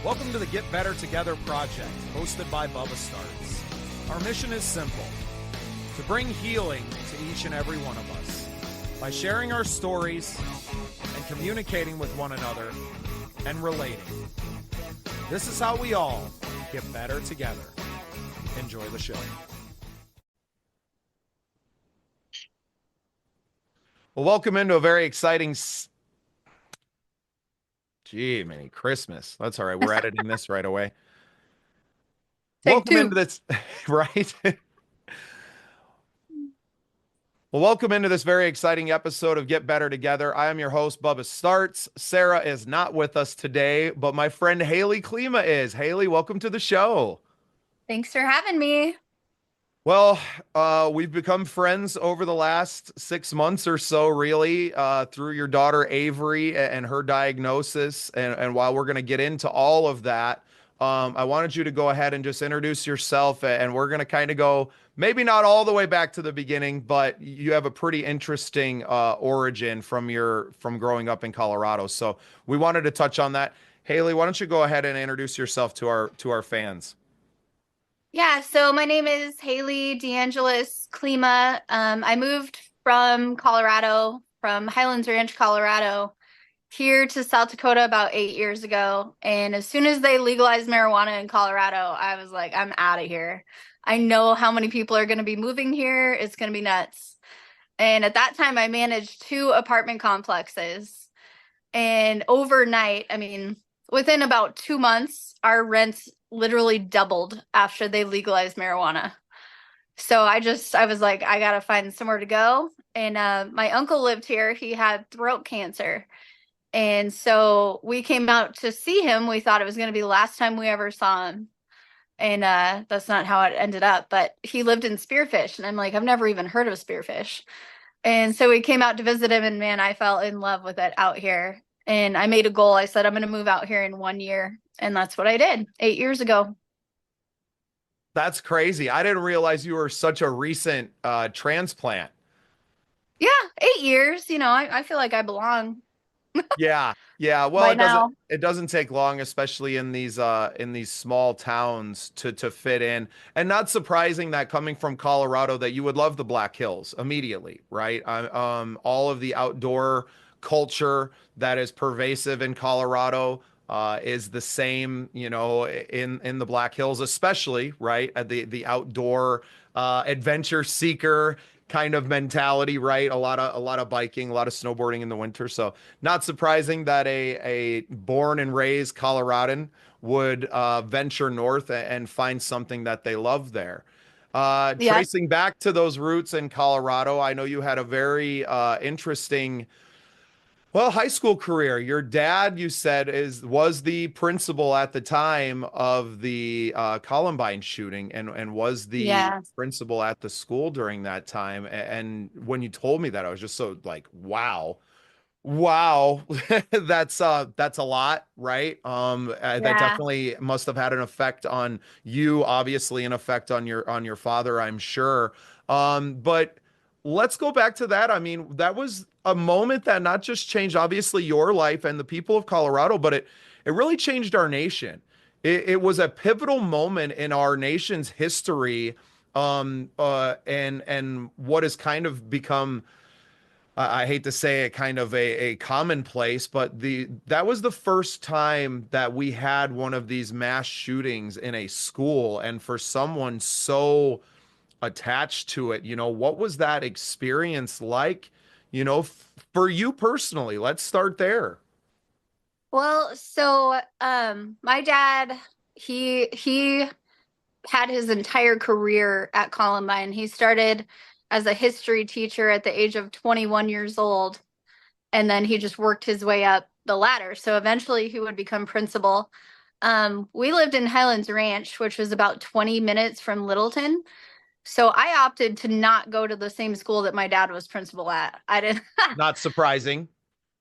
Welcome to the Get Better Together project, hosted by Bubba Starts. Our mission is simple: to bring healing to each and every one of us by sharing our stories and communicating with one another and relating. This is how we all get better together. Enjoy the show. Well, welcome into a very exciting... Gee, many Christmas. That's all right. We're editing this right away. Welcome into this, right? Well, welcome into this very exciting episode of Get Better Together. I am your host, Bubba Starts. Sarah is not with us today, but my friend Hayley Klima is. Hayley, welcome to the show. Thanks for having me. Well, we've become friends over the last 6 months or so, really, through your daughter Avery and her diagnosis. And while we're going to get into all of that, I wanted you to go ahead and just introduce yourself. And we're going to kind of go, maybe not all the way back to the beginning, but you have a pretty interesting origin from growing up in Colorado. So we wanted to touch on that. Hayley, why don't you go ahead and introduce yourself to our fans? Yeah, so my name is Hayley Klima. I moved from Colorado, from Highlands Ranch, Colorado, here to South Dakota about 8 years ago. And as soon as they legalized marijuana in Colorado, I was like, I'm out of here. I know how many people are going to be moving here. It's going to be nuts. And at that time, I managed 2 apartment complexes. And overnight, within about 2 months, our rents literally doubled after they legalized marijuana. So I was like, I gotta find somewhere to go. And my uncle lived here. He had throat cancer. And so we came out to see him. We thought it was going to be the last time we ever saw him. And that's not how it ended up. But he lived in Spearfish. And I'm like, I've never even heard of Spearfish. And so we came out to visit him. And man, I fell in love with it out here. And I made a goal. I said, I'm going to move out here in 1 year. And that's what I did 8 years ago. That's crazy. I didn't realize you were such a recent transplant. Yeah, 8 years. I feel like I belong. Yeah. Yeah. Well, By now. it doesn't take long, especially in these small towns to fit in. And not surprising that coming from Colorado that you would love the Black Hills immediately, right? All of the outdoor culture that is pervasive in Colorado is the same, in the Black Hills, especially, right? At the outdoor adventure seeker kind of mentality, right? A lot of biking, a lot of snowboarding in the winter. So not surprising that a born and raised Coloradan would venture north and find something that they love there. Yeah. Tracing back to those roots in Colorado, I know you had a very interesting, high school career. Your dad, you said, was the principal at the time of the Columbine shooting and was the principal at the school during that time. And when you told me that, I was just so like, wow, that's a lot, right? That definitely must have had an effect on you, obviously an effect on your father, I'm sure. But let's go back to that. I mean, that was a moment that not just changed, obviously, your life and the people of Colorado, but it really changed our nation. It was a pivotal moment in our nation's history, and what has kind of become, I hate to say it, kind of a commonplace, but that was the first time that we had one of these mass shootings in a school, and for someone so attached to it, what was that experience like, for you personally? Let's start there. Well, so my dad, he had his entire career at Columbine. He started as a history teacher at the age of 21 years old, and then he just worked his way up the ladder. So eventually he would become principal. We lived in Highlands Ranch, which was about 20 minutes from Littleton. So I opted to not go to the same school that my dad was principal at. Not surprising.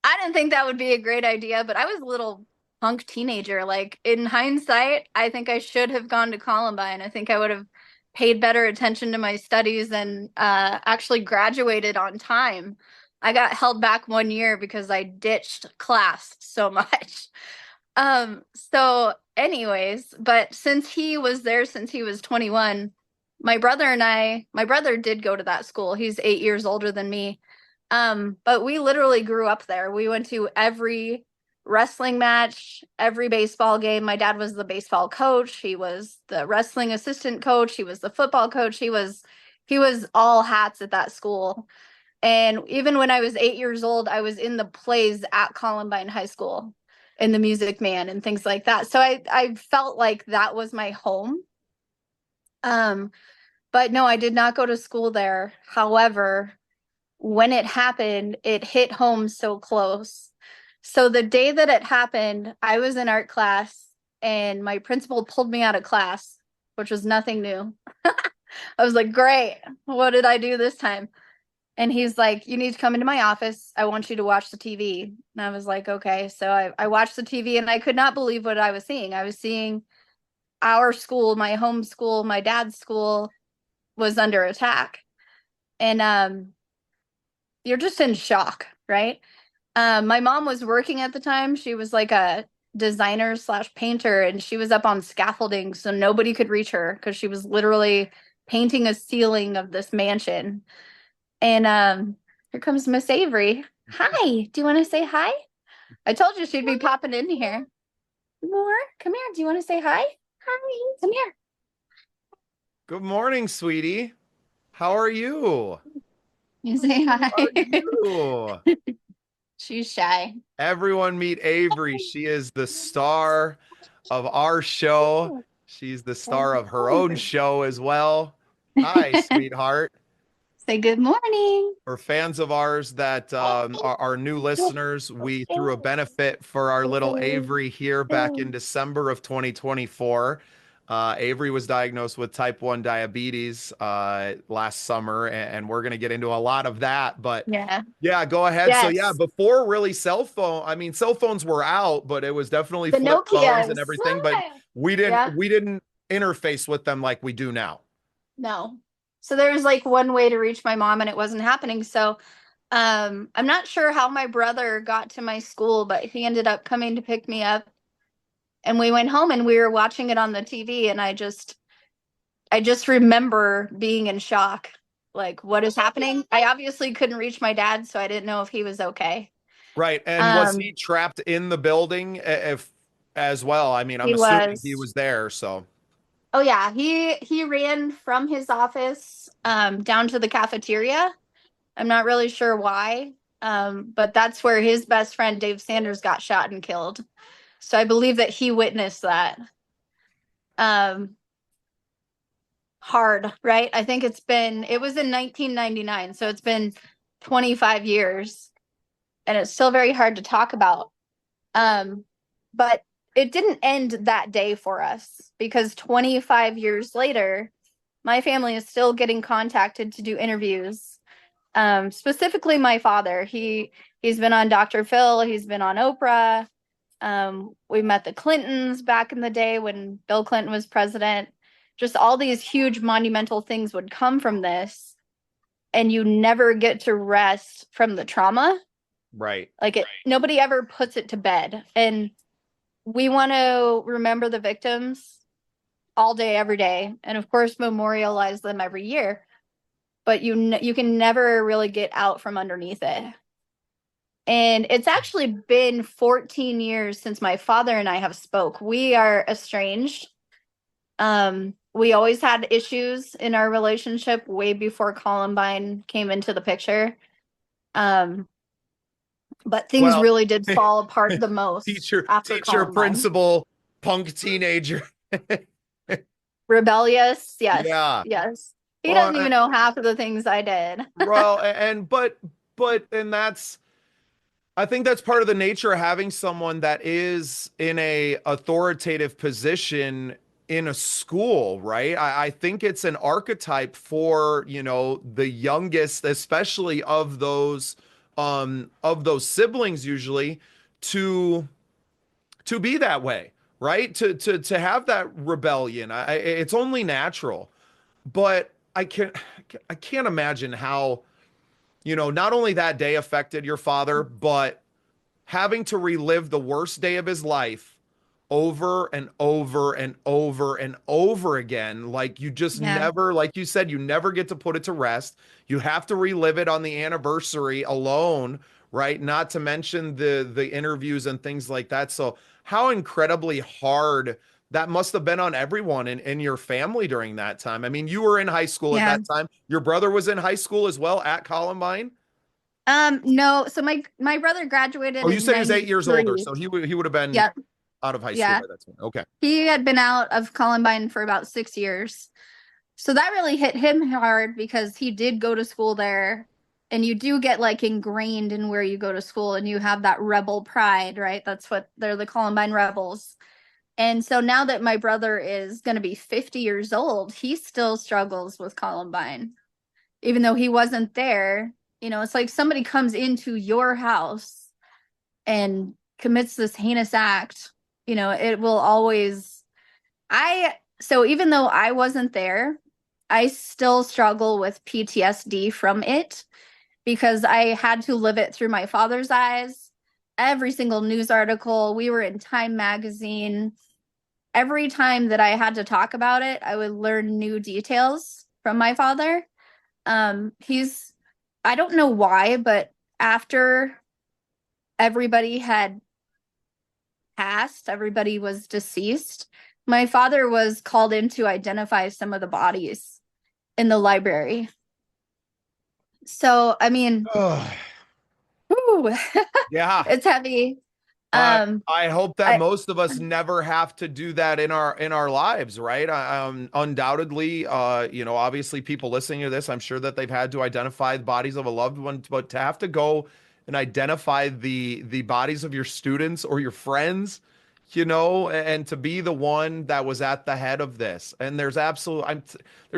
I didn't think that would be a great idea, but I was a little punk teenager. Like, in hindsight, I think I should have gone to Columbine. I think I would have paid better attention to my studies and actually graduated on time. I got held back 1 year because I ditched class so much. So anyways, but since he was there since he was 21, my brother did go to that school. He's 8 years older than me. But we literally grew up there. We went to every wrestling match, every baseball game. My dad was the baseball coach. He was the wrestling assistant coach. He was the football coach. He was all hats at that school. And even when I was 8 years old, I was in the plays at Columbine High School in the Music Man and things like that. So I felt like that was my home. Um, but no, I did not go to school there. However, when it happened, it hit home so close. So the day that it happened, I was in art class and my principal pulled me out of class, which was nothing new. I was like, great. What did I do this time? And he's like, you need to come into my office. I want you to watch the TV. And I was like, okay. So I watched the TV and I could not believe what I was seeing. I was seeing our school, my home school, my dad's school was under attack. And you're just in shock, right? My mom was working at the time. She was like a designer slash painter, and she was up on scaffolding, so nobody could reach her because she was literally painting a ceiling of this mansion. And here comes Miss Avery. Hi, do you want to say hi? I told you she'd be popping in here. More? Come here. Do you want to say hi? Hi. Come here. Good morning, sweetie. How are you? You say hi. How are you? She's shy. Everyone meet Avery. She is the star of our show. She's the star of her own show as well. Hi, sweetheart. Say good morning. For fans of ours that are new listeners, we threw a benefit for our little Avery here back in December of 2024. Avery was diagnosed with type 1 diabetes last summer, and we're going to get into a lot of that. But Yeah. yeah, go ahead. So yeah, Yes. before really I mean, cell phones were out, but it was definitely The flip phones and Nokias. everything. But we didn't Yeah. we didn't interface with them like we do now. No. So there was like one way to reach my mom and it wasn't happening. So I'm not sure how my brother got to my school, but he ended up coming to pick me up and we went home and we were watching it on the TV and I just remember being in shock. Like, what is happening? I obviously couldn't reach my dad, so I didn't know if he was okay. Right. And was Um, he trapped in the building if as well? I mean, I'm he assuming he was. was there, so Oh yeah, he ran from his office down to the cafeteria. I'm not really sure why, but that's where his best friend Dave Sanders got shot and killed. So I believe that he witnessed that. Um, hard, right? I think it was in 1999, so it's been 25 years, and it's still very hard to talk about. But it didn't end that day for us because 25 years later, my family is still getting contacted to do interviews. Specifically my father. He's been on Dr. Phil, he's been on Oprah. We met the Clintons back in the day when Bill Clinton was president. Just all these huge monumental things would come from this, and you never get to rest from the trauma. right. Like nobody ever puts it to bed. And we want to remember the victims all day, every day, and of course memorialize them every year. But you can never really get out from underneath it. And it's actually been 14 years since my father and I have spoke. We are estranged. We always had issues in our relationship way before Columbine came into the picture. Um, but things Well, really did fall apart the most after teacher, Columbine. principal, punk teenager. Rebellious, yes, Yeah. yes. He Well, doesn't even know half of the things I did. and and that's I think that's part of the nature of having someone that is in a authoritative position in a school, right? I think it's an archetype for, the youngest, especially of those siblings usually to be that way, right? To have that rebellion. It's only natural. But I can't imagine how, not only that day affected your father, but having to relive the worst day of his life over and over and over and over again. Like you just Yeah. never, like you said, you never get to put it to rest. You have to relive it on the anniversary alone, right? Not to mention the interviews and things like that. So how incredibly hard that must have been on everyone in your family during that time. I mean, you were in high school at Yeah. that time. Your brother was in high school as well at Columbine. No, so my brother Oh, graduated you in said he was 8 years older, 93. so he would have been Yep. out of high school Yeah. by that time. Okay. He had been out of Columbine for about 6 years. So that really hit him hard because he did go to school there. And you do get like ingrained in where you go to school and you have that rebel pride, right? That's what they're, the Columbine rebels. And so now that my brother is going to be 50 years old, he still struggles with Columbine. Even though he wasn't there, it's like somebody comes into your house and commits this heinous act, it will always so even though I wasn't there, I still struggle with PTSD from it because I had to live it through my father's eyes. Every single news article, we were in Time magazine. Every time that I had to talk about it, I would learn new details from my father. He's I don't know why, but after everybody had passed, everybody was deceased, my father was called in to identify some of the bodies in the library. So, I mean, Oh, whew, yeah. it's heavy. I Um, I hope that I, most of us never have to do that in our lives, right? Undoubtedly, obviously people listening to this, I'm sure that they've had to identify the bodies of a loved one, but to have to go and identify the bodies of your students or your friends, and to be the one that was at the head of this. And there's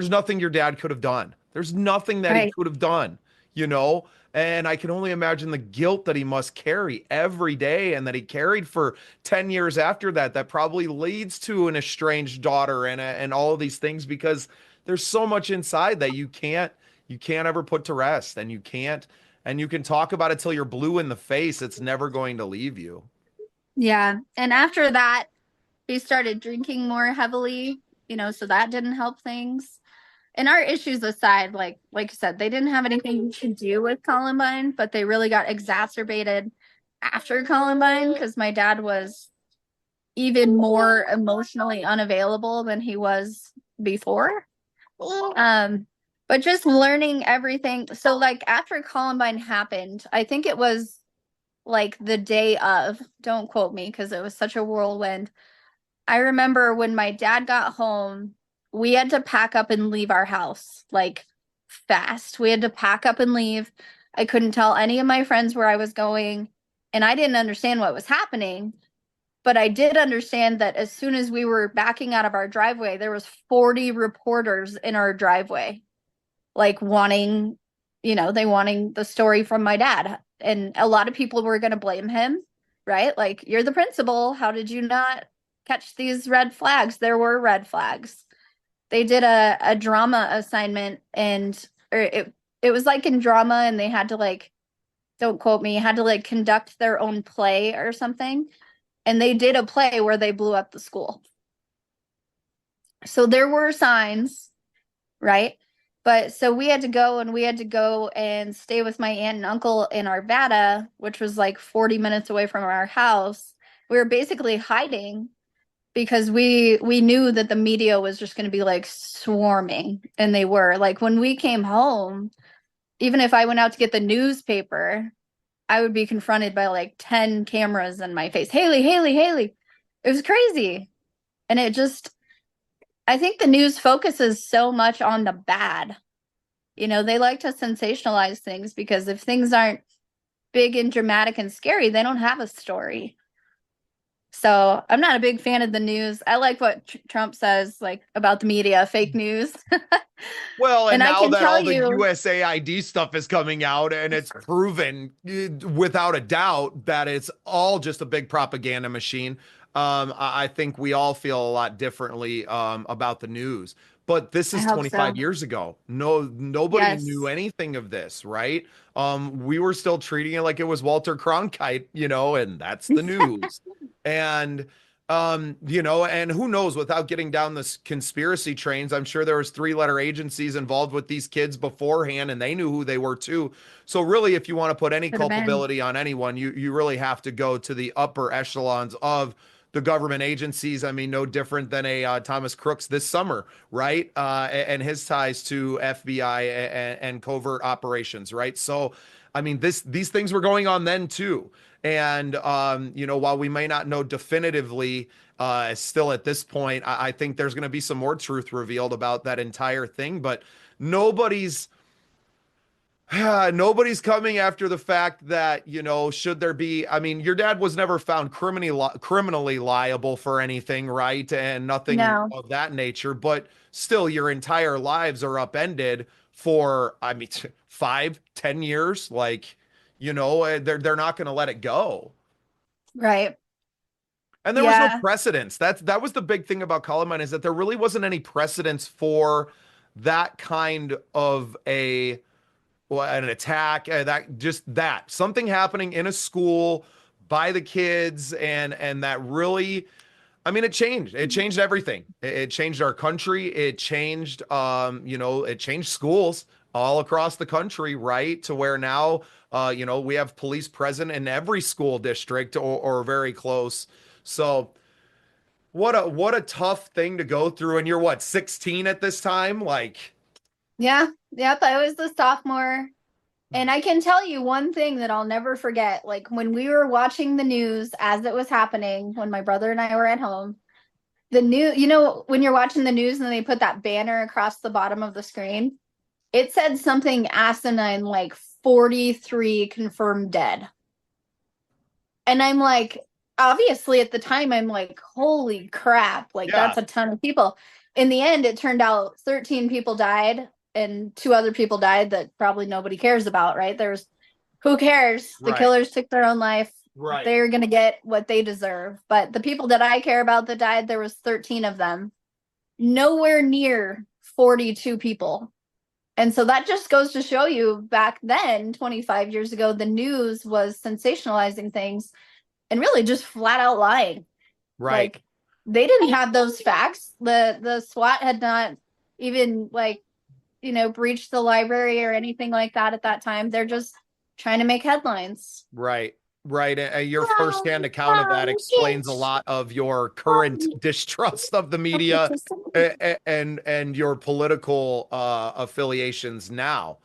nothing your dad could have done. There's nothing that he right. could have done, you know? And I can only imagine the guilt that he must carry every day and that he carried for 10 years after that. That probably leads to an estranged daughter and all of these things because there's so much inside that you can't ever put to rest and you can talk about it till you're blue in the face. It's never going to leave you. Yeah. And after that, he started drinking more heavily, so that didn't help things. And our issues aside, like you said, they didn't have anything to do with Columbine, but they really got exacerbated after Columbine because my dad was even more emotionally unavailable than he was before. Um, but just learning everything. So like after Columbine happened, I think it was like the day of, don't quote me because it was such a whirlwind. I remember when my dad got home, we had to pack up and leave our house like fast. We had to pack up and leave. I couldn't tell any of my friends where I was going, and I didn't understand what was happening. But I did understand that as soon as we were backing out of our driveway, there was 40 reporters in our driveway, like they wanting the story from my dad. And a lot of people were going to blame him, right? Like, you're the principal. How did you not catch these red flags? There were red flags. They did a drama assignment or it was like in drama and they had to like, don't quote me, had to like conduct their own play or something. And they did a play where they blew up the school. So there were signs, right? But so we had to go and stay with my aunt and uncle in Arvada, which was like 40 minutes away from our house. We were basically hiding because we knew that the media was just going to be like swarming, and they were. Like when we came home, even if I went out to get the newspaper, I would be confronted by like 10 cameras in my face. Hayley, Hayley, Hayley. It was crazy. And I think the news focuses so much on the bad. They like to sensationalize things because if things aren't big and dramatic and scary, they don't have a story. So I'm not a big fan of the news. I like what Trump says, like about the media, fake news. Well, and And I now can that tell all the you, USAID stuff is coming out and it's proven without a doubt that it's all just a big propaganda machine, I think we all feel a lot differently about the news. But this I is hope 25 so. years ago. No, nobody knew Yes. anything of this, right? We were still treating it like it was Walter Cronkite, and that's the news. And And who knows, without getting down this conspiracy trains, I'm sure there was three-letter agencies involved with these kids beforehand, and they knew who they were too. So really, if you want to put any Could have been. culpability on anyone, you really have to go to the upper echelons of the government agencies. I mean, no different than a Thomas Crooks this summer, right? And his ties to FBI and covert operations, right? So, I mean, these things were going on then too. And while we may not know definitively, still at this point, I think there's going to be some more truth revealed about that entire thing. But nobody's nobody's coming after the fact that, should there be, I mean, your dad was never found criminally liable for anything, right? And nothing No. of that nature, but still your entire lives are upended for, I mean, 5, 10 years. Like, they're not going to let it go. Right. And there was no Yeah. precedence. That was the big thing about Columbine, is that there really wasn't any precedence for that kind of an attack, that something happening in a school by the kids, and that really, I mean, it changed everything. It changed our country. It changed it changed schools all across the country, right? To where now we have police present in every school district, or very close. So what a tough thing to go through. And you're what, 16 at this time? Like, Yeah. Yep. I was the sophomore. And I can tell you one thing that I'll never forget. Like when we were watching the news as it was happening, when my brother and I were at home, when you're watching the news and they put that banner across the bottom of the screen, it said something asinine like 43 confirmed dead. And I'm like, obviously at the time, I'm like, holy crap, like yeah, that's a ton of people. In the end, it turned out 13 people died and two other people died that probably nobody cares about, right? Who cares? The right, killers took their own life. right, They're going to get what they deserve. But the people that I care about that died, there was 13 of them. Nowhere near 42 people. And so that just goes to show you back then, 25 years ago, the news was sensationalizing things and really just flat out lying. right. Like they didn't have those facts. The SWAT had not even breached the library or anything like that at that time. They're just trying to make headlines. Right. Right. And your firsthand account of that explains a lot of your current distrust of the media, and your political affiliations now.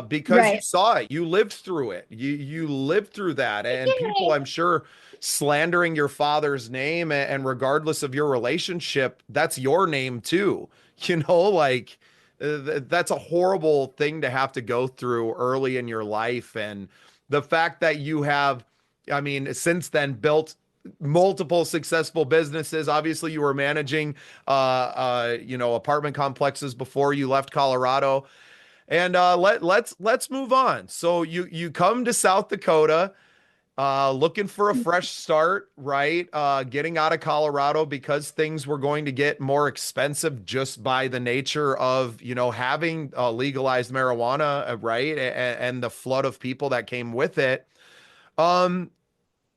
Because you Right. saw it, you lived through it. You lived through that. And people, I'm sure, slandering your father's name, and regardless of your relationship, that's your name too. Like, that's a horrible thing to have to go through early in your life. And the fact that you have, I mean, since then built multiple successful businesses. Obviously, you were managing apartment complexes before you left Colorado. And let's move on. So you come to South Dakota, looking for a fresh start, right? Getting out of Colorado because things were going to get more expensive just by the nature of, having legalized marijuana, right? And the flood of people that came with it. Um,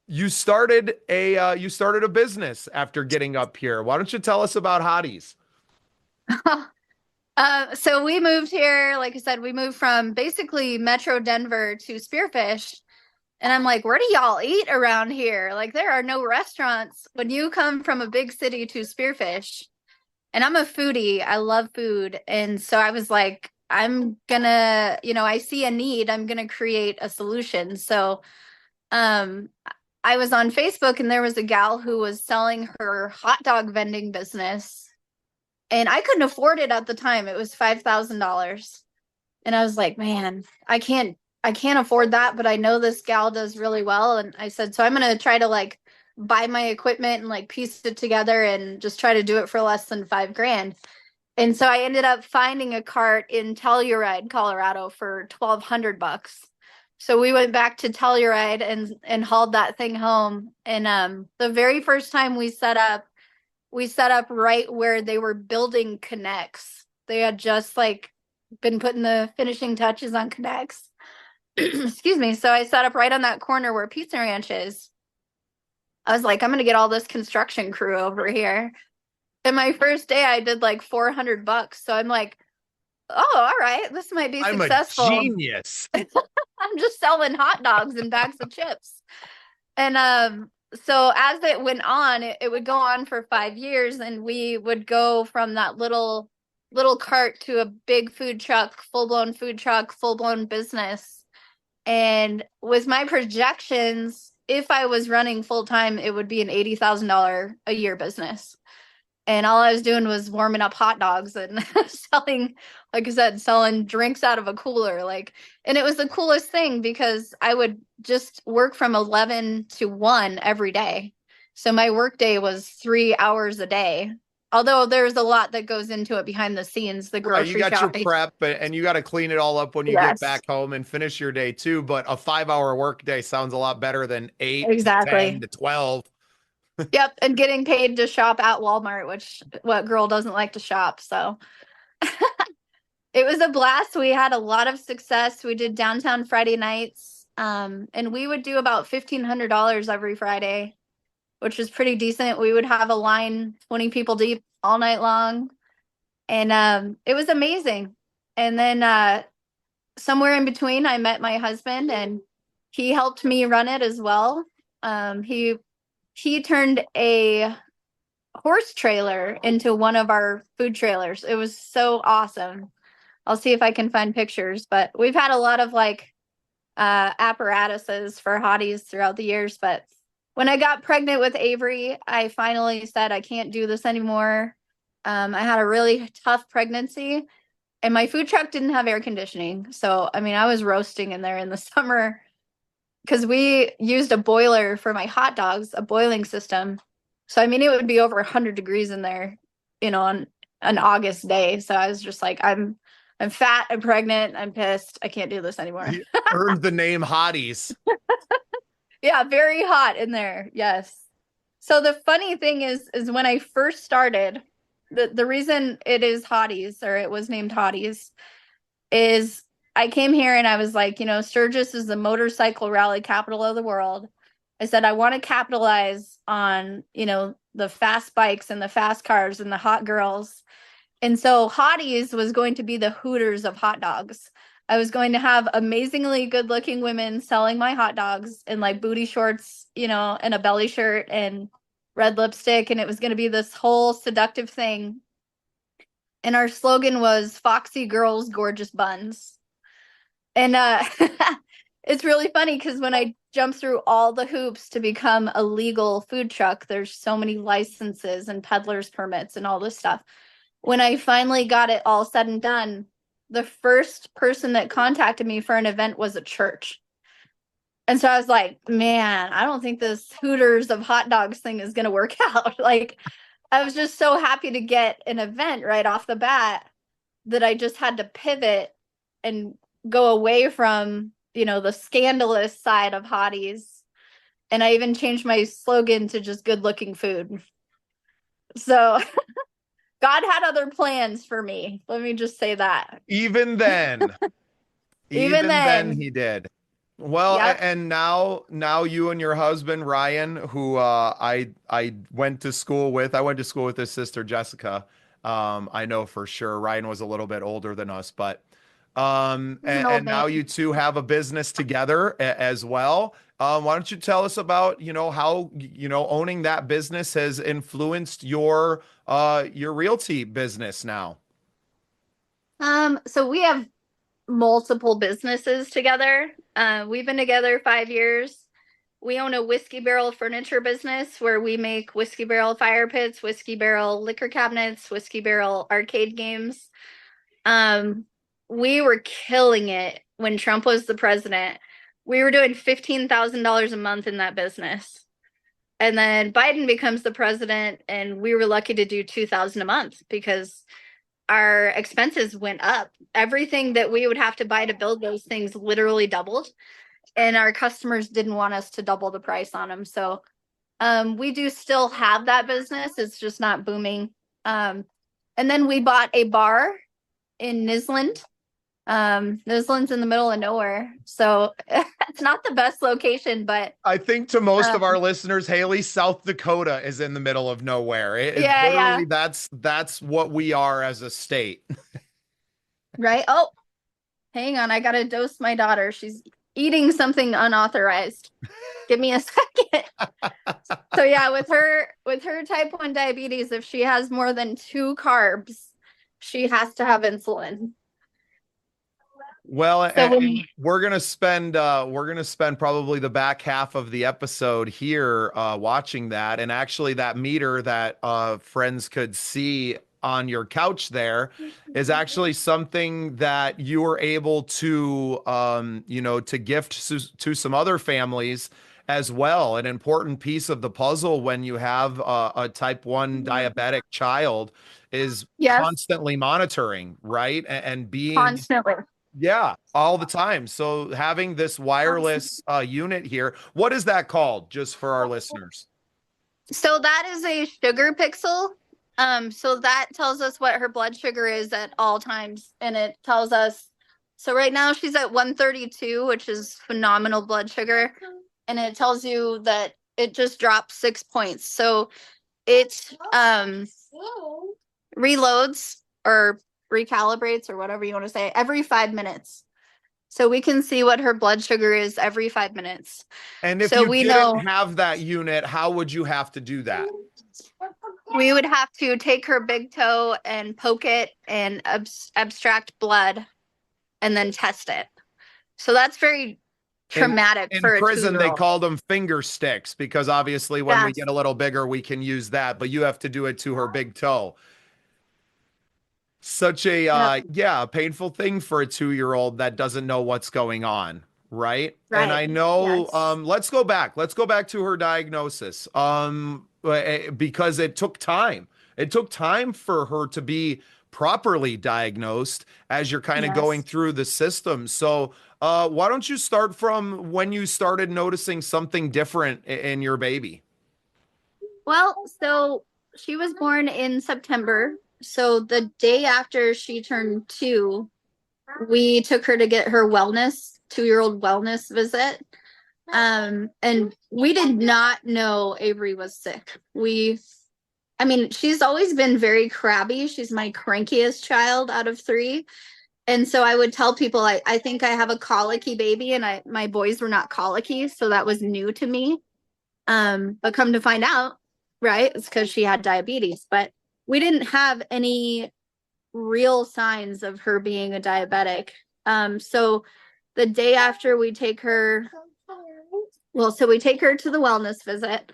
you started a business after getting up here. Why don't you tell us about Hotties? So we moved here, like I said, we moved from basically Metro Denver to Spearfish. And I'm like, where do y'all eat around here? Like, there are no restaurants. When you come from a big city to Spearfish, and I'm a foodie, I love food. And so I was like, I'm gonna, I see a need, I'm gonna create a solution. So um I was on Facebook and there was a gal who was selling her hot dog vending business. And I couldn't afford it at the time. It was $5,000. And I was like, man, I can't afford that, but I know this gal does really well. And I said, so I'm going to try to like buy my equipment and like piece it together and just try to do it for less than 5 grand. And so I ended up finding a cart in Telluride, Colorado for $1,200. So we went back to Telluride and hauled that thing home. And the very first time we set up right where they were building connects. They had just like been putting the finishing touches on connects. Excuse me. So I set up right on that corner where Pizza Ranch is. I was like, I'm gonna get all this construction crew over here. And my first day I did like $400. So I'm like, oh, all right, this might be I'm a successful. genius. I'm just selling hot dogs and bags of chips. And so as it went on, it would go on for 5 years, and we would go from that little cart to a big food truck, full blown business. And with my projections, if I was running full time, it would be an $80,000 a year business. And all I was doing was warming up hot dogs and selling, like I said, selling drinks out of a cooler. And it was the coolest thing because I would just work from 11 to 1 every day. So my work day was 3 hours a day. Although there's a lot that goes into it behind the scenes, the Right, you grocery got your shopping. prep and you got to clean it all up when you get Yes, back home and finish your day too. But a 5 hour work day sounds a lot better than 8 to 10 exactly. to 12. Yep, and getting paid to shop at Walmart, which what girl doesn't like to shop? So it was a blast. We had a lot of success. We did downtown Friday nights, and we would do about $1,500 every Friday, which was pretty decent. We would have a line 20 people deep all night long, and it was amazing. And then somewhere in between, I met my husband, and he helped me run it as well. He turned a horse trailer into one of our food trailers. It was so awesome. I'll see if I can find pictures, but we've had a lot of like apparatuses for hotties throughout the years. But when I got pregnant with Avery, I finally said I can't do this anymore. I had a really tough pregnancy, and my food truck didn't have air conditioning. So, I mean, I was roasting in there in the summer because we used a boiler for my hot dogs, a boiling system. So, I mean, it would be over 100 degrees in there, on an August day. So I was just like, I'm fat, I'm pregnant, I'm pissed. I can't do this anymore. He earned the name Hotties. Yeah, very hot in there. Yes. So the funny thing is when I first started, the reason it is Hotties, or it was named Hotties, is I came here and I was like, Sturgis is the motorcycle rally capital of the world. I said I want to capitalize on, the fast bikes and the fast cars and the hot girls. And so Hotties was going to be the Hooters of hot dogs. I was going to have amazingly good looking women selling my hot dogs in like booty shorts, and a belly shirt and red lipstick. And it was going to be this whole seductive thing. And our slogan was Foxy Girls, Gorgeous Buns. And it's really funny because when I jump through all the hoops to become a legal food truck, there's so many licenses and peddlers permits and all this stuff. When I finally got it all said and done, the first person that contacted me for an event was a church. And so I was like, man, I don't think this Hooters of hot dogs thing is going to work out. Like, I was just so happy to get an event right off the bat that I just had to pivot and go away from, the scandalous side of hotties. And I even changed my slogan to just good looking food. So God had other plans for me. Let me just say that. Even then, Even even then then, he did. Well, yep. and now you and your husband Ryan, who I went to school with. I went to school with his sister Jessica. I know for sure Ryan was a little bit older than us, but He's an old and now man. you two have a business together as well. Why don't you tell us about, how, owning that business has influenced your realty business now? So we have multiple businesses together. We've been together 5 years. We own a whiskey barrel furniture business where we make whiskey barrel fire pits, whiskey barrel liquor cabinets, whiskey barrel arcade games. Um, we were killing it when Trump was the president. We were doing $15,000 a month in that business. And then Biden becomes the president, and we were lucky to do 2,000 a month because our expenses went up. Everything that we would have to buy to build those things literally doubled, and our customers didn't want us to double the price on them. So we do still have that business. It's just not booming. And then we bought a bar in Nisland, This one's in the middle of nowhere, so it's not the best location, but I think to most of our um, listeners, Haley, South Dakota is in the middle of nowhere. It yeah, literally yeah, that's what we are as a state. right. Oh, hang on, I gotta dose my daughter. She's eating something unauthorized. Give me a second. So yeah, with her type 1 diabetes, if she has more than two carbs, she has to have insulin. Well, So and we're gonna spend probably the back half of the episode here watching that, and actually that meter that friends could see on your couch there is actually something that you were able to to gift to some other families as well. An important piece of the puzzle when you have a type 1 diabetic child is yes, constantly monitoring, right? And being constantly. yeah, all the time. So having this wireless unit here, what is that called, just for our listeners? So that is a sugar pixel. So that tells us what her blood sugar is at all times. And it tells us, so right now she's at 132, which is phenomenal blood sugar. And it tells you that it just dropped 6 points. So it reloads or recalibrates or whatever you want to say every 5 minutes. So we can see what her blood sugar is every 5 minutes. And if So you we didn't know have that unit, how would you have to do that? we would have to take her big toe and poke it and abstract blood and then test it. So that's very In traumatic in for a prison, they 2 year old. called them finger sticks because obviously when we Yes. get a little bigger, we can use that, but you have to do it to her big toe. Such a Yep. yeah, painful thing for a 2-year-old that doesn't know what's going on, right? And Right. I know Yes. let's go back to her diagnosis, because it took time. It took time for her to be properly diagnosed as you're kind of going Yes. through the system. So why don't you start from when you started noticing something different in your baby? Well, so she was born in September. So the day after she turned 2, we took her to get her wellness, 2 year old wellness visit. And we did not know Avery was sick. I mean, she's always been very crabby. She's my crankiest child out of three. And so I would tell people I think I have a colicky baby, and my boys were not colicky, so that was new to me. But come to find out, right, it's because she had diabetes. But we didn't have any real signs of her being a diabetic. So the day after we take her, well, so we take her to the wellness visit,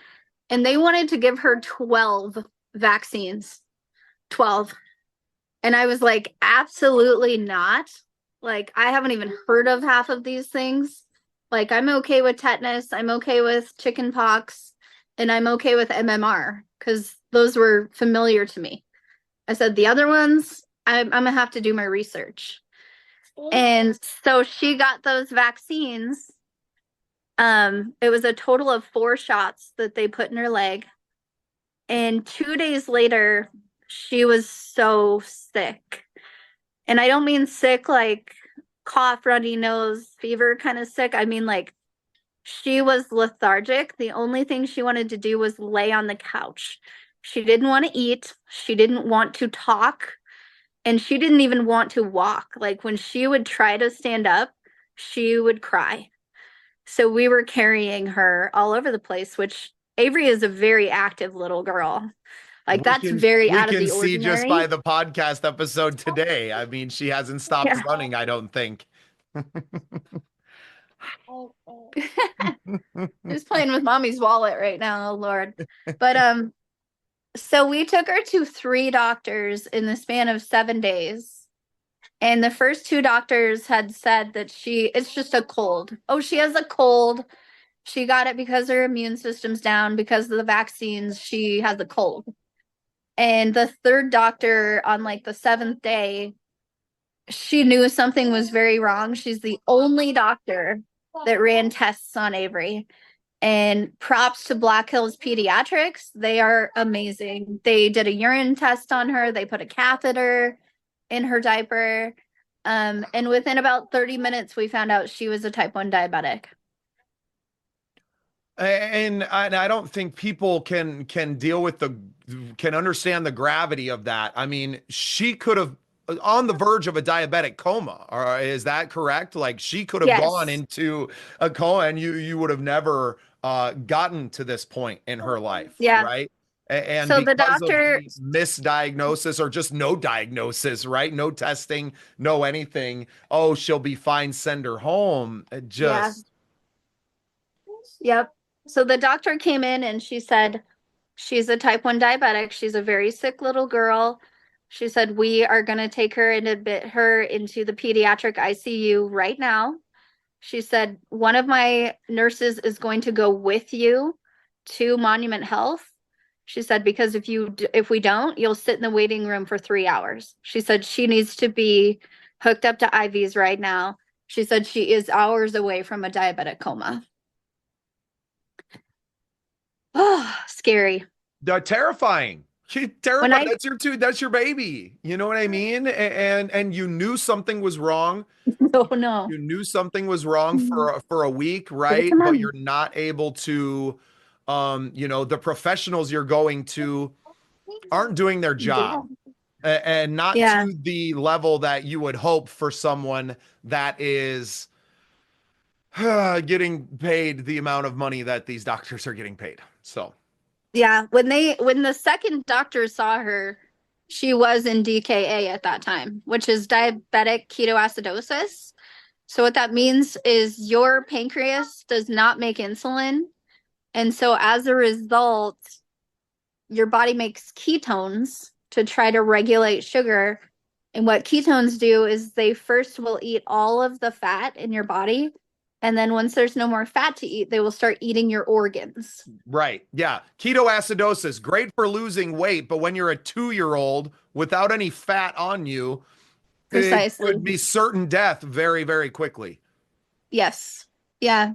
and they wanted to give her 12 vaccines. 12. And I was like, absolutely not. Like, I haven't even heard of half of these things. Like, I'm okay with tetanus, I'm okay with chicken pox, and I'm okay with MMR because those were familiar to me. I said, the other ones, I'm gonna have to do my research. And so she got those vaccines. It was a total of 4 shots that they put in her leg. And 2 days later, she was so sick. And I don't mean sick like cough, runny nose, fever kind of sick. I mean like she was lethargic. The only thing she wanted to do was lay on the couch. She didn't want to eat. She didn't want to talk. And she didn't even want to walk. Like when she would try to stand up, she would cry. So we were carrying her all over the place, which Avery is a very active little girl. Like We that's can very we out of can the see just by ordinary. the podcast episode today. I mean, she hasn't stopped Yeah. running, I don't think. Who's playing with mommy's wallet right now? Oh Lord. But so we took her to 3 doctors in the span of 7 days. And the first 2 doctors had said that it's just a cold. Oh, she has a cold. She got it because her immune system's down because of the vaccines. She has a cold. And the third doctor on like the 7th day, she knew something was very wrong. She's the only doctor that ran tests on Avery. And props to Black Hills Pediatrics. They are amazing. They did a urine test on her. They put a catheter in her diaper. And within about 30 minutes, we found out she was a type 1 diabetic. And I don't think people can deal with can understand the gravity of that. I mean, she could have on the verge of a diabetic coma. Or is that correct? Like she could have gone Yes. into a coma, and you would have never gotten to this point in her life, Yeah. right? And So the because of doctor, the misdiagnosis or just no diagnosis, right? No testing, no anything. Oh, she'll be fine. Send her home. It yeah, just yep. So the doctor came in and she said, she's a type 1 diabetic. She's a very sick little girl. She said, we are going to take her and admit her into the pediatric ICU right now. She said, one of my nurses is going to go with you to Monument Health. She said, because if we don't, you'll sit in the waiting room for 3 hours. She said she needs to be hooked up to IVs right now. She said she is hours away from a diabetic coma. Oh, scary. Terrifying. When Terrifying. I, That's your baby. You know what I mean? And you knew something was wrong. oh no. You knew something was wrong for a week, right? Come But you're on. not able to the professionals you're going to aren't doing their Yeah. job. And not Yeah. to the level that you would hope for someone that is getting paid the amount of money that these doctors are getting paid. So, Yeah. When the second doctor saw her, she was in DKA at that time, which is diabetic ketoacidosis. So what that means is your pancreas does not make insulin. And so as a result, your body makes ketones to try to regulate sugar. And what ketones do is they first will eat all of the fat in your body. And then once there's no more fat to eat, they will start eating your organs. right. Yeah. Ketoacidosis, great for losing weight, but when you're a 2-year old without any fat on you, it Precisely. could be certain death very, very quickly. Yes. Yeah.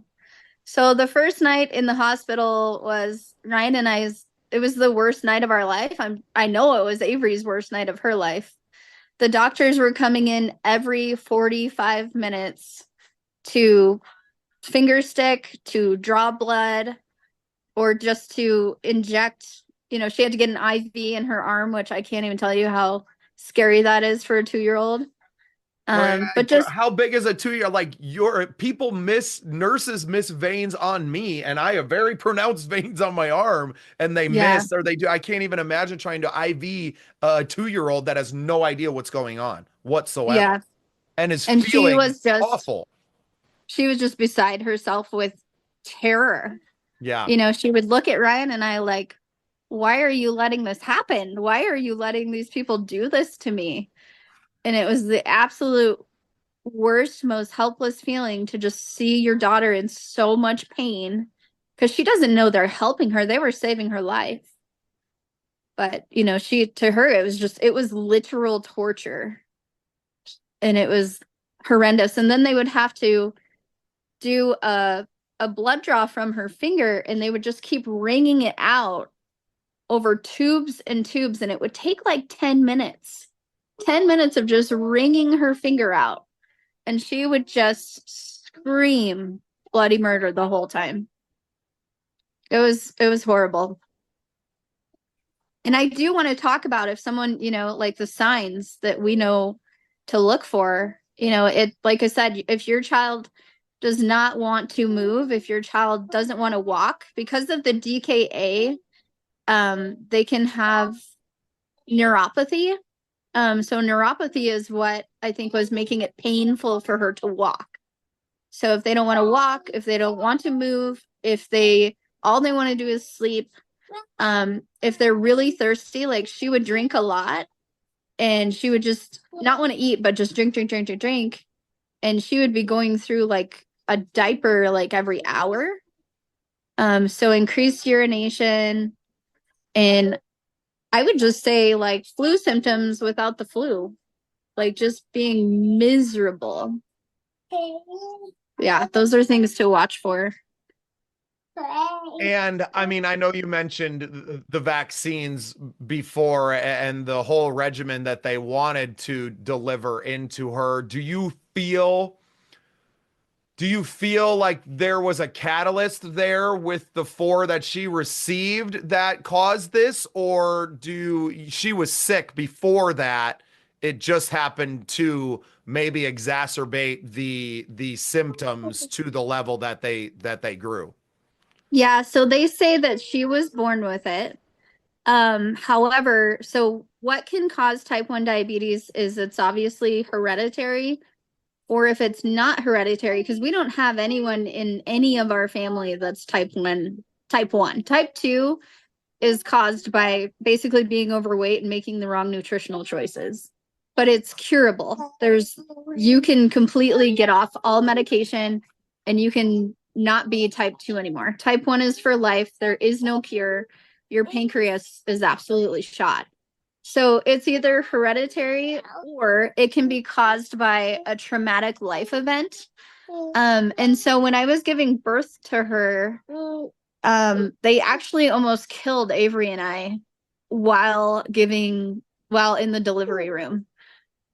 So the first night in the hospital was Ryan and I's, it was the worst night of our life. I know it was Avery's worst night of her life. The doctors were coming in every 45 minutes to finger stick, to draw blood, or just to inject. She had to get an IV in her arm, which I can't even tell you how scary that is for a 2-year-old. But just, How big is a 2-year? Like your people nurses miss veins on me, and I have very pronounced veins on my arm, and they yeah, miss or they do. I can't even imagine trying to IV a 2-year-old that has no idea what's going on whatsoever yeah. and is And feeling awful. she was just beside herself with terror. Yeah. She would look at Ryan and I like, why are you letting this happen? Why are you letting these people do this to me? And it was the absolute worst, most helpless feeling to just see your daughter in so much pain because she doesn't know they're helping her. They were saving her life. But, to her, it was literal torture. And it was horrendous. And then they would have to do a blood draw from her finger and they would just keep wringing it out over tubes and tubes. And it would take like 10 minutes, 10 minutes of just wringing her finger out. And she would just scream bloody murder the whole time. It was horrible. And I do want to talk about if someone, like the signs that we know to look for, like I said, if your child does not want to move, if your child doesn't want to walk because of the DKA, they can have neuropathy. So neuropathy is what I think was making it painful for her to walk. So if they don't want to walk, if they don't want to move, if all they want to do is sleep, if they're really thirsty, like she would drink a lot and she would just not want to eat, but just drink, drink, drink, drink, drink. And she would be going through like a diaper like every hour. So increased urination. And I would just say like flu symptoms without the flu, like just being miserable. Yeah, those are things to watch for. And I mean, I know you mentioned the vaccines before and the whole regimen that they wanted to deliver into her. Do you feel like there was a catalyst there with the four that she received that caused this, or she was sick before that? It just happened to maybe exacerbate the symptoms to the level that they grew. Yeah, so they say that she was born with it. However, so what can cause type 1 diabetes is it's obviously hereditary, or if it's not hereditary, because we don't have anyone in any of our family that's type 1, type 1. Type 2 is caused by basically being overweight and making the wrong nutritional choices. But it's curable. You can completely get off all medication and you can not be type 2 anymore. Type 1 is for life. There is no cure. Your pancreas is absolutely shot. So it's either hereditary or it can be caused by a traumatic life event. And so when I was giving birth to her, they actually almost killed Avery and I while in the delivery room.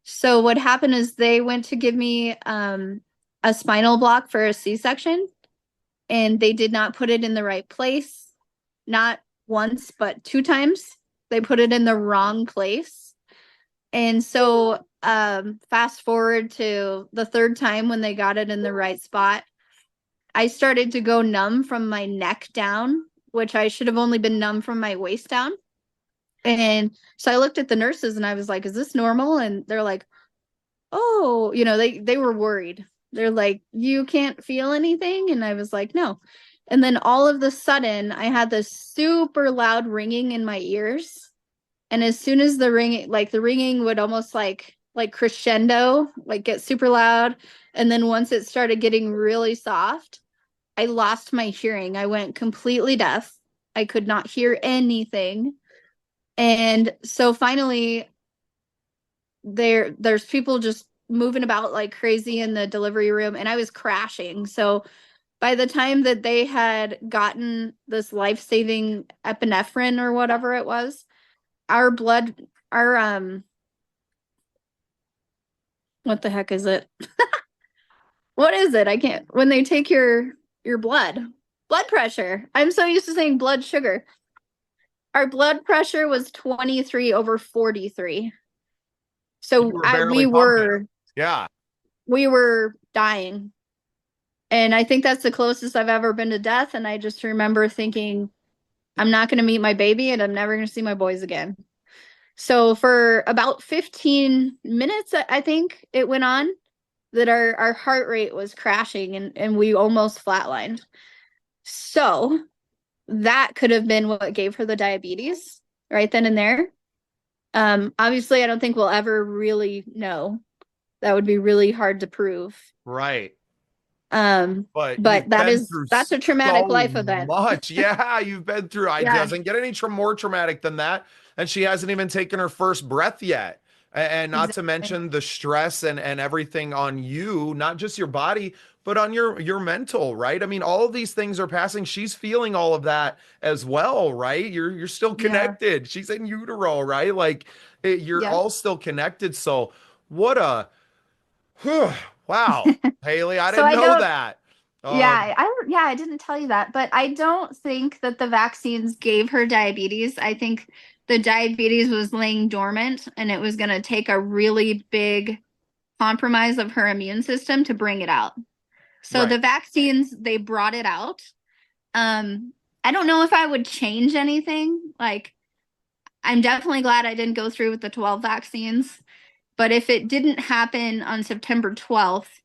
So what happened is they went to give me a spinal block for a C-section, and they did not put it in the right place. Not once, but 2 times. They put it in the wrong place. And so fast forward to the third time when they got it in the right spot, I started to go numb from my neck down, which I should have only been numb from my waist down. And so I looked at the nurses and I was like, is this normal? And they're like, oh, they were worried. They're like, you can't feel anything? And I was like, no. And then all of the sudden, I had this super loud ringing in my ears. And as soon as the ringing would almost like crescendo, like get super loud. And then once it started getting really soft, I lost my hearing. I went completely deaf. I could not hear anything. And so finally there's people just moving about like crazy in the delivery room and I was crashing. So by the time that they had gotten this life-saving epinephrine or whatever it was, our blood our what the heck is it? What is it? I can't when they take your blood pressure. I'm so used to saying blood sugar. Our blood pressure was 23 over 43. You So were barely pumping. Yeah. we were dying. And I think that's the closest I've ever been to death. And I just remember thinking, I'm not going to meet my baby and I'm never going to see my boys again. So for about 15 minutes, I think it went on that our heart rate was crashing and we almost flatlined. So that could have been what gave her the diabetes right then and there. Obviously, I don't think we'll ever really know. That would be really hard to prove. Right. But But you've been through that's a traumatic so life event. much. Yeah, you've been through. It Yeah, doesn't get any more traumatic than that. And she hasn't even taken her first breath yet. And not to exactly. mention the stress and everything on you, not just your body, but on your mental, right? I mean, all of these things are passing. She's feeling all of that as well, right? You're still Yeah. connected. She's in utero, right? Like you're Yep. all still connected. So what a whew, wow, Haley, I So didn't I know don't, that. yeah, I didn't tell you that, but I don't think that the vaccines gave her diabetes. I think the diabetes was laying dormant and it was going to take a really big compromise of her immune system to bring it out. So Right. the vaccines, they brought it out. Um, I don't know if I would change anything. Like, I'm definitely glad I didn't go through with the 12 vaccines. But if it didn't happen on September 12th,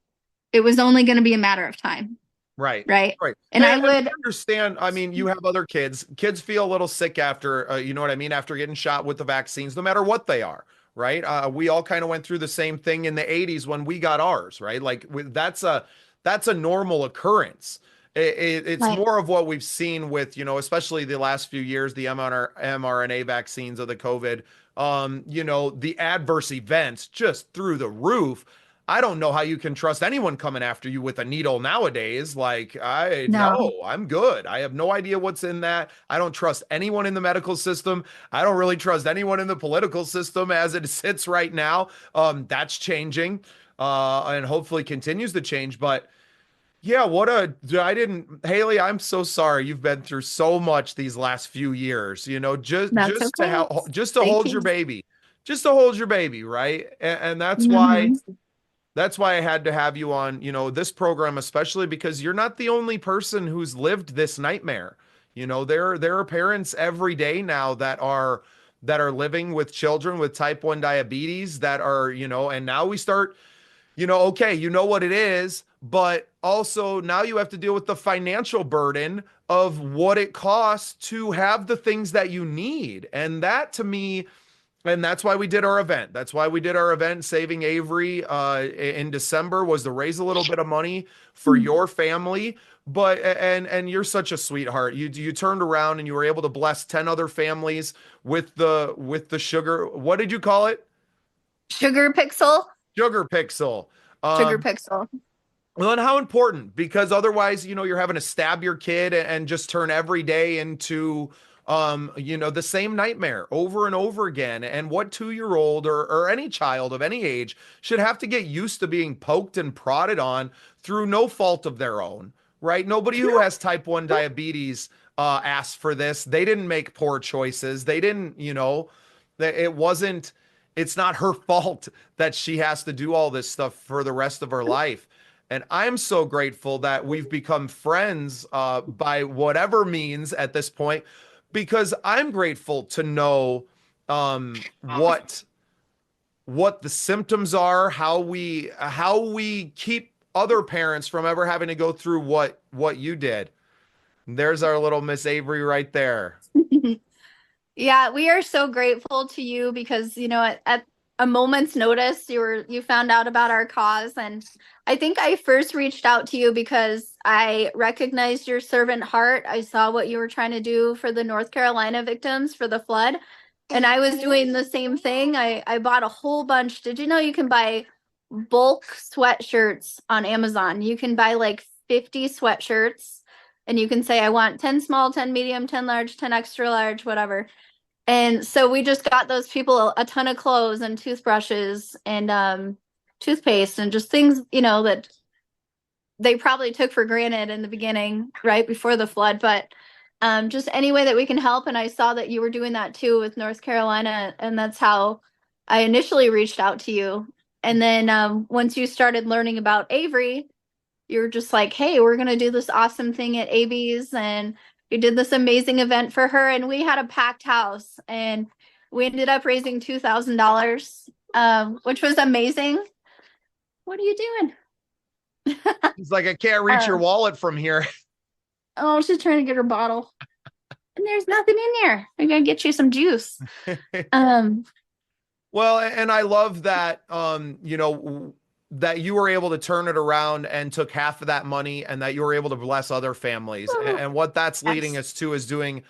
it was only going to be a matter of time, Right. right? Right. And I And I would, understand. I mean, you have other kids. Kids feel a little sick after, you know what I mean, after getting shot with the vaccines, no matter what they are, right? We all kind of went through the same thing in the 80s when we got ours, right? Like that's a normal occurrence. It's like, more of what we've seen with, especially the last few years, the mRNA vaccines of the COVID, the adverse events just through the roof. I don't know how you can trust anyone coming after you with a needle nowadays. Like, I No, no, I'm good. I have no idea what's in that. I don't trust anyone in the medical system. I don't really trust anyone in the political system as it sits right now. That's changing, and hopefully continues to change. But yeah, I didn't, Hayley, I'm so sorry. You've been through so much these last few years, that's okay. just to Thank hold you. your baby, just to hold your baby, right? And Hmm. that's why I had to have you on, this program, especially because you're not the only person who's lived this nightmare. There are parents every day now that are living with children with type 1 diabetes that are, and now we start, okay, you know what it is, but also now you have to deal with the financial burden of what it costs to have the things that you need. And that to me, and that's why we did our event. That's why we did our event, Saving Avery, in December, was to raise a little bit of money for your family. But and you're such a sweetheart. You turned around and you were able to bless 10 other families with the sugar. What did you call it? Sugar pixel. Sugar pixel. Sugar Um, pixel. well, and how important? Because otherwise, you're having to stab your kid and just turn every day into, the same nightmare over and over again. And what 2-year-old or any child of any age should have to get used to being poked and prodded on through no fault of their own, right? Nobody who has type 1 diabetes asked for this. They didn't make poor choices. They didn't, it wasn't, it's not her fault that she has to do all this stuff for the rest of her life. And I'm so grateful that we've become friends by whatever means at this point, because I'm grateful to know what the symptoms are, how we keep other parents from ever having to go through what you did. There's our little Miss Avery right there. Yeah, we are so grateful to you because, at a moment's notice, you found out about our cause. And I think I first reached out to you because I recognized your servant heart. I saw what you were trying to do for the North Carolina victims for the flood. And I was doing the same thing. I bought a whole bunch. Did you know you can buy bulk sweatshirts on Amazon? You can buy like 50 sweatshirts and you can say, I want 10 small, 10 medium, 10 large, 10 extra large, whatever. And so we just got those people a ton of clothes and toothbrushes and toothpaste and just things, that they probably took for granted in the beginning, right before the flood. But just any way that we can help. And I saw that you were doing that too with North Carolina. And that's how I initially reached out to you. And then once you started learning about Avery, you were just like, hey, we're going to do this awesome thing at AB's. And you did this amazing event for her. And we had a packed house. And we ended up raising $2,000, which was amazing. What are you doing? He's like, I can't reach your Uh, wallet from here. oh, she's trying to get her bottle. And there's nothing in there. I gotta get you some juice. Um, Well, and I love that, that you were able to turn it around and took half of that money and that you were able to bless other families. And what that's leading yes. us to is doing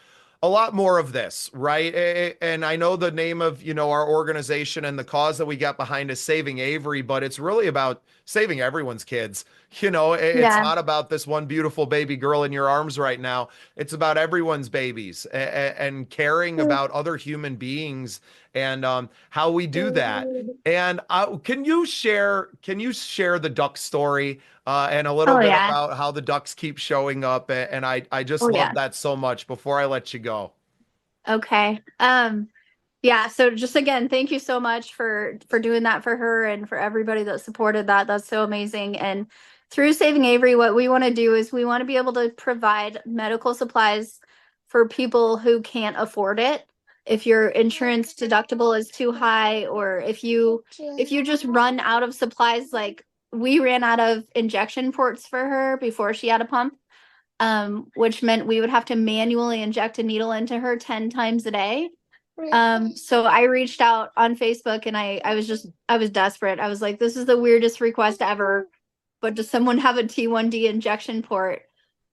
a lot more of this, right? And I know the name of, our organization and the cause that we got behind is Saving Avery, but it's really about saving everyone's kids. It's Yeah. not about this one beautiful baby girl in your arms right now. It's about everyone's babies and caring about other human beings and how we do that. And can you share the duck story and a little Oh bit yeah. about how the ducks keep showing up? And I just Oh love yeah. that so much before I let you go. Okay. Yeah, so just again, thank you so much for doing that for her and for everybody that supported that. That's so amazing. And through Saving Avery, what we want to do is we want to be able to provide medical supplies for people who can't afford it. If your insurance deductible is too high, or if you just run out of supplies, like we ran out of injection ports for her before she had a pump, which meant we would have to manually inject a needle into her 10 times a day. So I reached out on Facebook and I was desperate. I was like, this is the weirdest request ever, but does someone have a T1D injection port?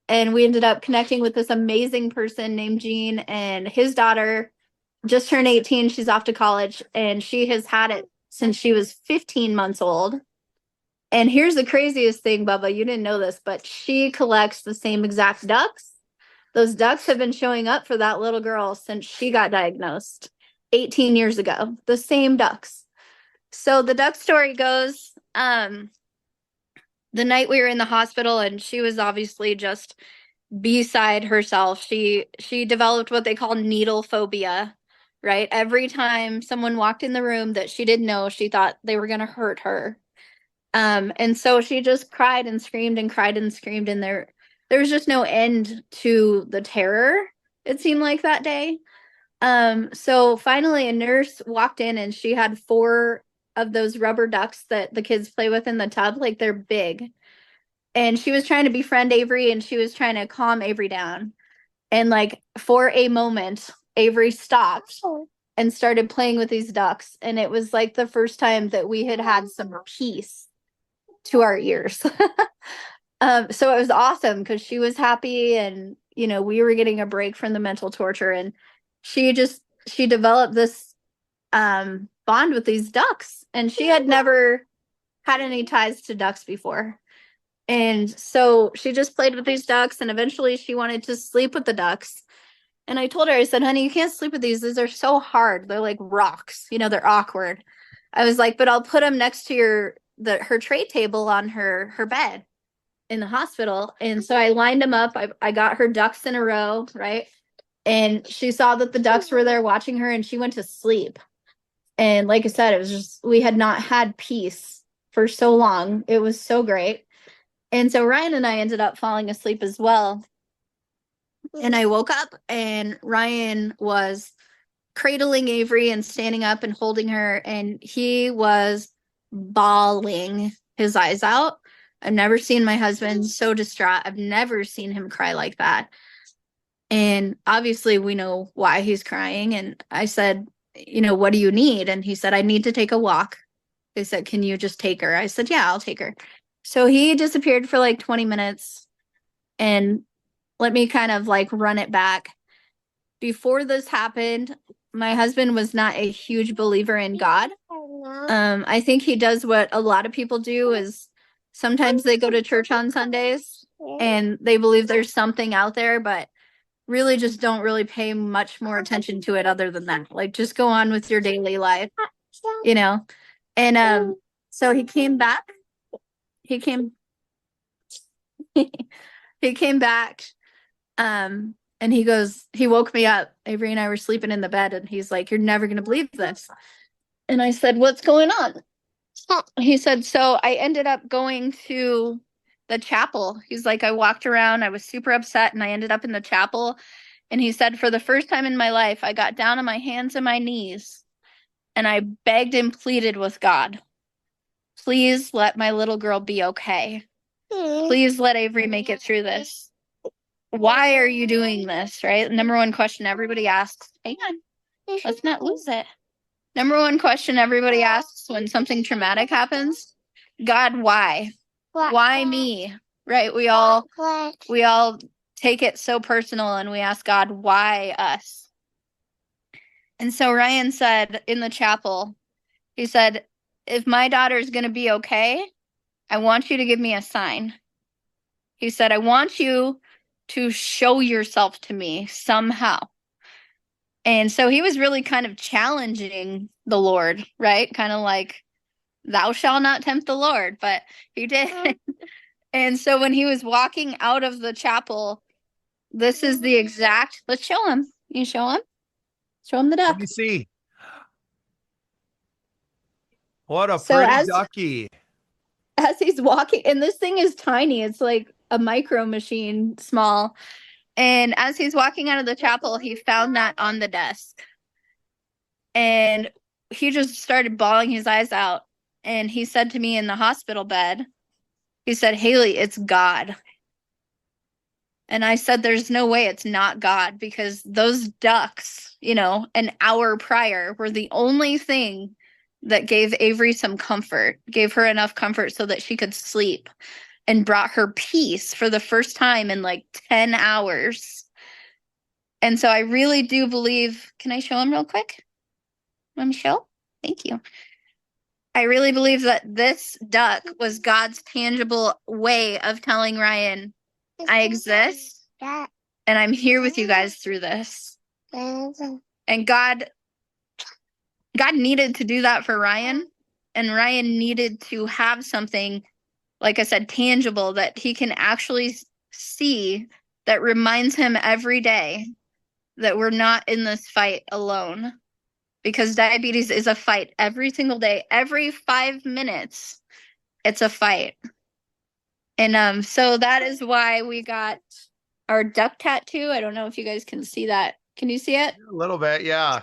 And we ended up connecting with this amazing person named Gene, and his daughter just turned 18. She's off to college and she has had it since she was 15 months old. And here's the craziest thing, Bubba, you didn't know this, but she collects the same exact ducks. Those ducks have been showing up for that little girl since she got diagnosed 18 years ago. The same ducks. So the duck story goes, the night we were in the hospital and she was obviously just beside herself. She developed what they call needle phobia, right? Every time someone walked in the room that she didn't know, she thought they were going to hurt her. And so she just cried and screamed and cried and screamed, and there was just no end to the terror, it seemed like that day. So finally a nurse walked in and she had 4 of those rubber ducks that the kids play with in the tub, like they're big. And she was trying to befriend Avery and she was trying to calm Avery down. And like for a moment, Avery stopped and started playing with these ducks. And it was like the first time that we had had some peace to our ears. So it was awesome because she was happy and, you know, we were getting a break from the mental torture. And she developed this bond with these ducks. And she had never had any ties to ducks before. And so she just played with these ducks and eventually she wanted to sleep with the ducks. And I told her, I said, honey, you can't sleep with these. These are so hard. They're like rocks, you know, they're awkward. I was like, but I'll put them next to her tray table on her bed in the hospital. And so I lined them up. I got her ducks in a row, right? And she saw that the ducks were there watching her and she went to sleep. And like I said, it was just, we had not had peace for so long. It was so great. And so Ryan and I ended up falling asleep as well. And I woke up and Ryan was cradling Avery and standing up and holding her. And he was bawling his eyes out. I've never seen my husband so distraught. I've never seen him cry like that. And obviously we know why he's crying. And I said, you know, what do you need? And he said, I need to take a walk. They said, can you just take her? I said, yeah, I'll take her. So he disappeared for like 20 minutes and let me kind of like run it back. Before this happened, my husband was not a huge believer in God. I think he does what a lot of people do is sometimes they go to church on Sundays and they believe there's something out there, but really just don't really pay much more attention to it other than that. Like just go on with your daily life, you know? And so he came back. He came he came back and he woke me up. Avery and I were sleeping in the bed and he's like, you're never gonna believe this. And I said, what's going on? He said, so I ended up going to the chapel. He's like, I walked around, I was super upset, and I ended up in the chapel. And he said, for the first time in my life, I got down on my hands and my knees and I begged and pleaded with God, please let my little girl be okay. Please let Avery make it through this. Why are you doing this? Right? Number one question everybody asks. Hang on. Let's not lose it. Number one question everybody asks when something traumatic happens. God, why? Why me? Right? We all take it so personal and we ask God, why us? And so Ryan said in the chapel, he said, if my daughter is going to be okay, I want you to give me a sign. He said, I want you to show yourself to me somehow. And so he was really kind of challenging the Lord, right? Kind of like, thou shalt not tempt the Lord, but he did. And so when he was walking out of the chapel, this is the exact, let's show him. You show him? Show him the duck. Let me see. What a So pretty ducky. as he's walking, and this thing is tiny, it's like a micro machine small. And as he's walking out of the chapel, he found that on the desk. And he just started bawling his eyes out. And he said to me in the hospital bed, he said, Hayley, it's God. And I said, there's no way it's not God because those ducks, you know, an hour prior were the only thing that gave Avery some comfort, gave her enough comfort so that she could sleep and brought her peace for the first time in like 10 hours. And so I really do believe, can I show him real quick? Let me show. Thank you. I really believe that this duck was God's tangible way of telling Ryan, I exist and I'm here with you guys through this. And God needed to do that for Ryan, and Ryan needed to have something, like I said, tangible that he can actually see, that reminds him every day that we're not in this fight alone. Because diabetes is a fight every single day. Every 5 minutes, it's a fight. And so that is why we got our duck tattoo. I don't know if you guys can see that. Can you see it? A little bit, yeah.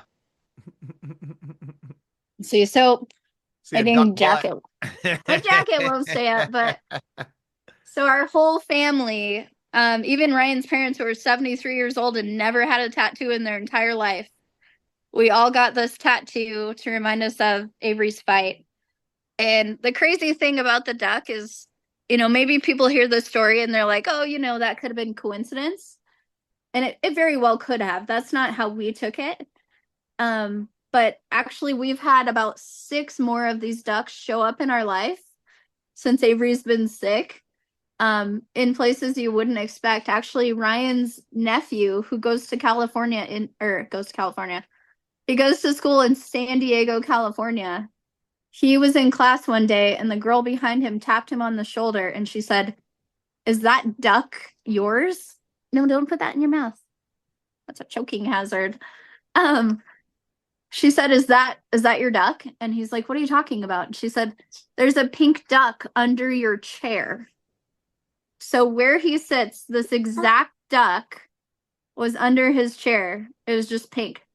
See, so See I a duck think butt. jacket. My jacket won't stay up, but so our whole family, even Ryan's parents who are 73 years old and never had a tattoo in their entire life, we all got this tattoo to remind us of Avery's fight. And the crazy thing about the duck is, maybe people hear the story and they're like, oh, that could have been coincidence. And it very well could have. That's not how we took it. But actually, we've had about 6 more of these ducks show up in our life since Avery's been sick, in places you wouldn't expect. Actually, Ryan's nephew, who goes to California, he goes to school in San Diego, California. He was in class one day and the girl behind him tapped him on the shoulder and she said, is that duck yours? No, don't put that in your mouth. That's a choking hazard. She said, is that your duck? And he's like, what are you talking about? And she said, there's a pink duck under your chair. So where he sits, this exact duck was under his chair. It was just pink.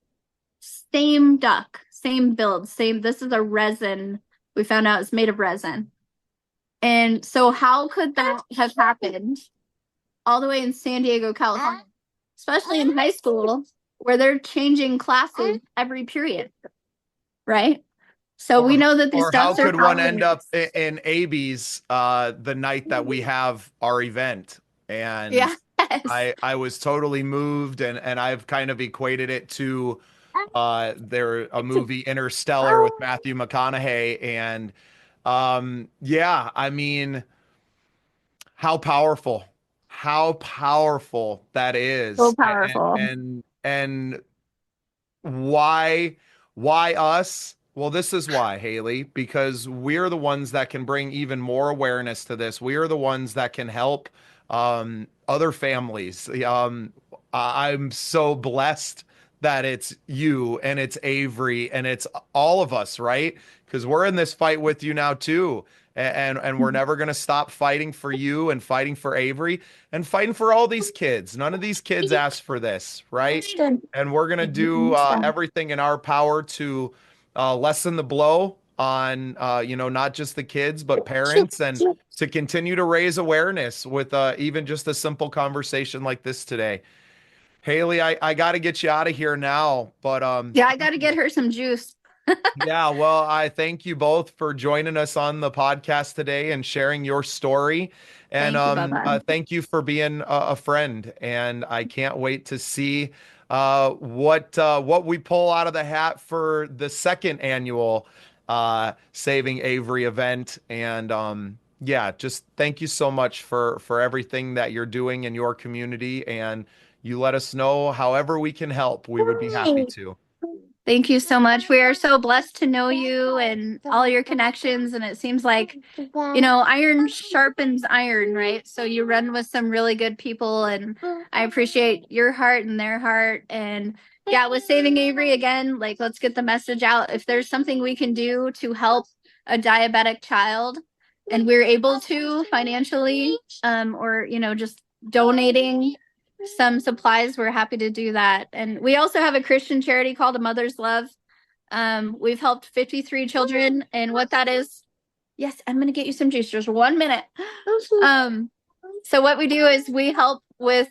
Same duck, same build, same. This is a resin. We found out it's made of resin. And so how could that have happened all the way in San Diego, California, especially in high school where they're changing classes every period, right? So we know that these Or how ducks are could one end pollinators. up in AB's the night that we have our event? And Yes. I was totally moved, and I've kind of equated it to there a movie Interstellar with Matthew McConaughey. And yeah, I mean, how powerful that So is. powerful. And why us? Well, this is why, Hayley, because we're the ones that can bring even more awareness to this. We are the ones that can help other families. I'm so blessed that it's you and it's Avery and it's all of us, right? Because we're in this fight with you now too. And we're never going to stop fighting for you and fighting for Avery and fighting for all these kids. None of these kids asked for this, right? And we're going to do everything in our power to lessen the blow on not just the kids but parents, and to continue to raise awareness with even just a simple conversation like this today. Hayley, I got to get you out of here now, but Yeah, I got to get her some juice. yeah, well, I thank you both for joining us on the podcast today and sharing your story. And Thank you, Bubba. thank you for being a friend. And I can't wait to see what we pull out of the hat for the second annual Saving Avery event. And yeah, just thank you so much for everything that you're doing in your community. And you let us know however we can help. We would be happy to. Thank you so much. We are so blessed to know you and all your connections. And it seems like, iron sharpens iron, right? So you run with some really good people, and I appreciate your heart and their heart. And yeah, with Saving Avery again, like, let's get the message out. If there's something we can do to help a diabetic child and we're able to financially, or, just donating some supplies, we're happy to do that. And we also have a Christian charity called A Mother's Love. We've helped 53 children, and what that is, yes, I'm going to get you some juice, just 1 minute. So what we do is we help with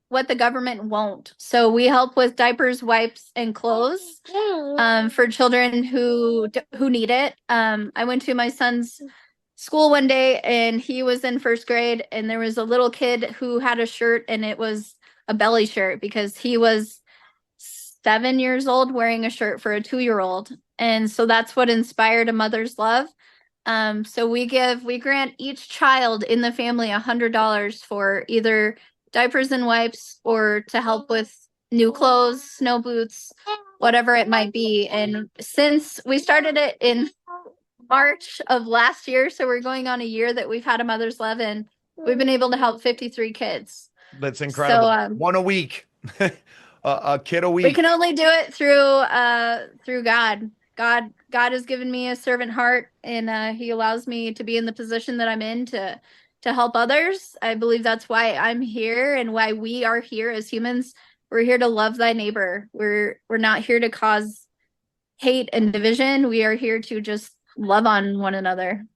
what the government won't. So we help with diapers, wipes, and clothes for children who need it. I went to my son's school one day and he was in first grade, and there was a little kid who had a shirt, and it was a belly shirt because he was 7 years old wearing a shirt for a 2-year-old. And so that's what inspired A Mother's Love. So we grant each child in the family $100 for either diapers and wipes or to help with new clothes, snow boots, whatever it might be. And since we started it in March of last year, so we're going on a year that we've had A Mother's Love, and we've been able to help 53 kids. That's incredible. So, one a week. A kid a week. We can only do it through God. God has given me a servant heart, and He allows me to be in the position that I'm in to help others. I believe that's why I'm here and why we are here as humans. We're here to love thy neighbor. We're not here to cause hate and division. We are here to just love on one another.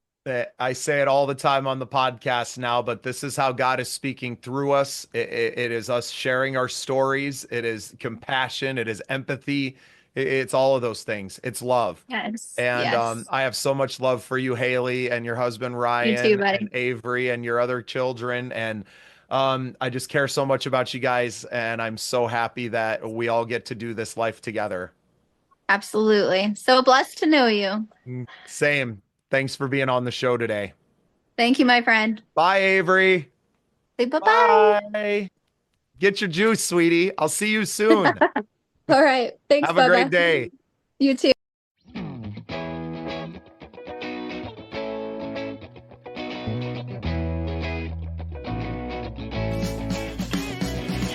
I say it all the time on the podcast now, but this is how God is speaking through us. It is us sharing our stories. It is compassion. It is empathy. It's all of those things. It's love. Yes. And yes. I have so much love for you, Hayley, and your husband, Ryan, You too, buddy. and Avery, and your other children. And I just care so much about you guys. And I'm so happy that we all get to do this life together. Absolutely. So blessed to know you. Same. Thanks for being on the show today. Thank you, my friend. Bye, Avery. Say bye-bye. Bye. Get your juice, sweetie. I'll see you soon. All right. Thanks, Have a great day. You too.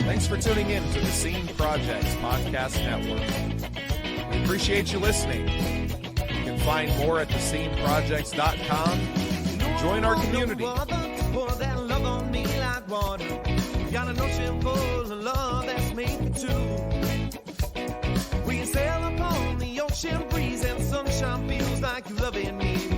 Thanks for tuning in to the Scene Projects Podcast Network. We appreciate you listening. You can find more at thesceneprojects.com. Join our community. Got an ocean full of love that's made for two. We sail upon the ocean breeze and sunshine feels like you're loving me.